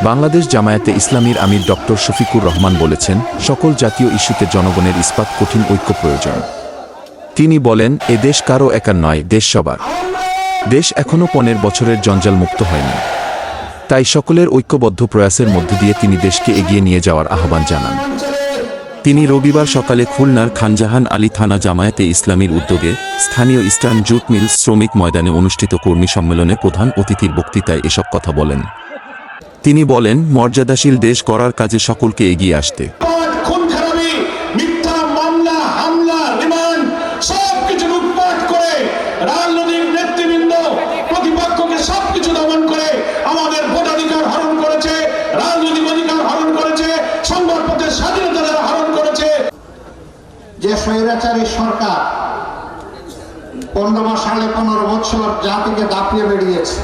বাংলাদেশ জামায়াতে ইসলামীর আমির ডক্টর শফিকুর রহমান বলেছেন, সকল জাতীয় ইস্যুতে জনগণের ইস্পাত কঠিন ঐক্য প্রয়োজন। তিনি বলেন, এ দেশ কারও একার নয়, দেশ সবার। দেশ এখনও 15 বছরের জঞ্জালমুক্ত হয়নি। তাই সকলের ঐক্যবদ্ধ প্রয়াসের মধ্য দিয়ে তিনি দেশকে এগিয়ে নিয়ে যাওয়ার আহ্বান জানান। তিনি রবিবার সকালে খুলনার খানজাহান আলী থানা জামায়াতে ইসলামীর উদ্যোগে স্থানীয় ইস্টার্ন জুট মিলস শ্রমিক ময়দানে অনুষ্ঠিত কর্মী সম্মেলনে প্রধান অতিথির বক্তৃতায় এসব কথা বলেন। তিনি বলেন, মর্যাদাশীল দেশ গড়ার কাজে সকলকে এগিয়ে আসতে যে স্বৈরাচারী সরকার 15 সালে 15 বছর জাতিকে দাপিয়ে বেরিয়েছে,